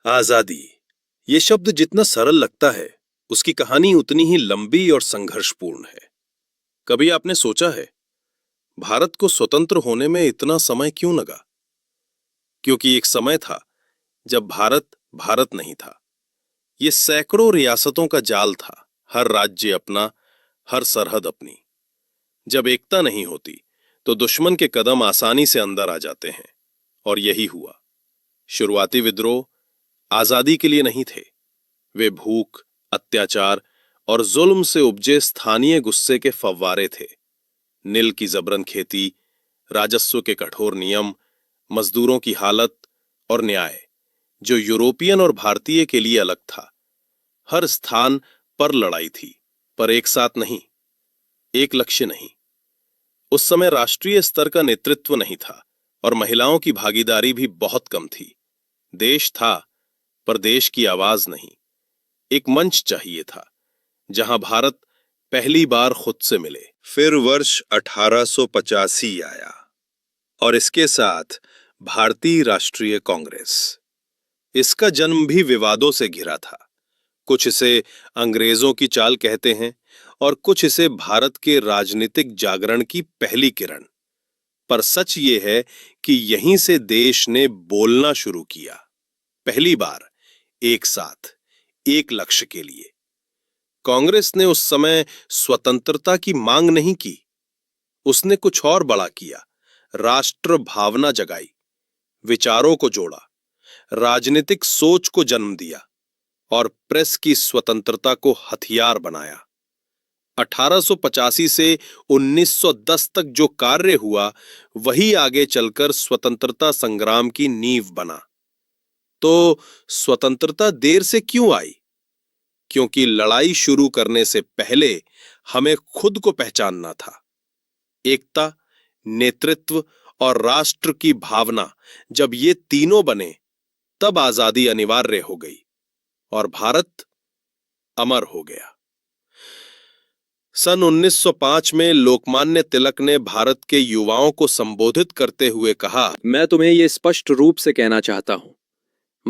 आजादी, ये शब्द जितना सरल लगता है, उसकी कहानी उतनी ही लंबी और संघर्षपूर्ण है। कभी आपने सोचा है, भारत को स्वतंत्र होने में इतना समय क्यों लगा? क्योंकि एक समय था जब भारत भारत नहीं था। ये सैकड़ों रियासतों का जाल था, हर राज्य अपना, हर सरहद अपनी। जब एकता नहीं होती, तो दुश्मन के कदम आसानी से अंदर आ जाते हैं, और यही हुआ। शुरुआती विद्रोह आजादी के लिए नहीं थे। वे भूख, अत्याचार और जुल्म से उपजे स्थानीय गुस्से के फव्वारे थे। नील की जबरन खेती, राजस्व के कठोर नियम, मजदूरों की हालत और न्याय, जो यूरोपियन और भारतीय के लिए अलग था। हर स्थान पर लड़ाई थी, पर एक साथ नहीं, एक लक्ष्य नहीं। उस समय राष्ट्रीय स्तर का नेतृत्व नहीं था, और महिलाओं की भागीदारी भी बहुत कम थी। देश था, पर देश की आवाज नहीं। एक मंच चाहिए था, जहां भारत पहली बार खुद से मिले। फिर वर्ष 1885 आया, और इसके साथ भारतीय राष्ट्रीय कांग्रेस। इसका जन्म भी विवादों से घिरा था। कुछ इसे अंग्रेजों की चाल कहते हैं, और कुछ इसे भारत के राजनीतिक जागरण की पहली किरण। पर सच ये है कि यहीं से देश ने बोलना शुरू किया, पहली बार एक साथ, एक लक्ष्य के लिए। कांग्रेस ने उस समय स्वतंत्रता की मांग नहीं की, उसने कुछ और बड़ा किया। राष्ट्र भावना जगाई, विचारों को जोड़ा, राजनीतिक सोच को जन्म दिया, और प्रेस की स्वतंत्रता को हथियार बनाया। 1885 से 1910 तक जो कार्य हुआ, वही आगे चलकर स्वतंत्रता संग्राम की नींव बना। तो स्वतंत्रता देर से क्यों आई? क्योंकि लड़ाई शुरू करने से पहले हमें खुद को पहचानना था। एकता, नेतृत्व और राष्ट्र की भावना, जब ये तीनों बने, तब आजादी अनिवार्य हो गई, और भारत अमर हो गया। सन 1905 में लोकमान्य तिलक ने भारत के युवाओं को संबोधित करते हुए कहा, मैं तुम्हें यह स्पष्ट रूप से कहना चाहता हूं,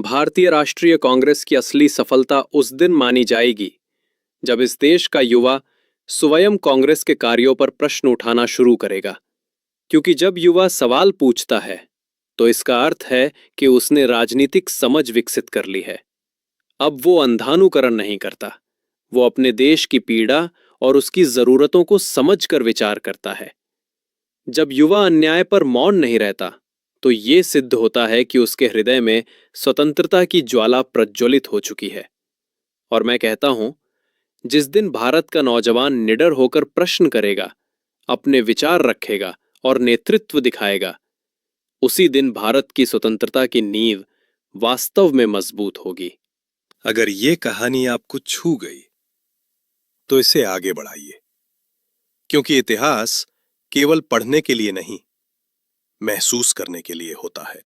भारतीय राष्ट्रीय कांग्रेस की असली सफलता उस दिन मानी जाएगी जब इस देश का युवा स्वयं कांग्रेस के कार्यों पर प्रश्न उठाना शुरू करेगा। क्योंकि जब युवा सवाल पूछता है, तो इसका अर्थ है कि उसने राजनीतिक समझ विकसित कर ली है। अब वो अंधानुकरण नहीं करता, वो अपने देश की पीड़ा और उसकी जरूरतों को समझकर विचार करता है। जब युवा अन्याय पर मौन नहीं रहता, तो ये सिद्ध होता है कि उसके हृदय में स्वतंत्रता की ज्वाला प्रज्वलित हो चुकी है। और मैं कहता हूं, जिस दिन भारत का नौजवान निडर होकर प्रश्न करेगा, अपने विचार रखेगा और नेतृत्व दिखाएगा, उसी दिन भारत की स्वतंत्रता की नींव वास्तव में मजबूत होगी। अगर ये कहानी आपको छू गई, तो इसे आगे बढ़ाइए, क्योंकि इतिहास केवल पढ़ने के लिए नहीं, महसूस करने के लिए होता है।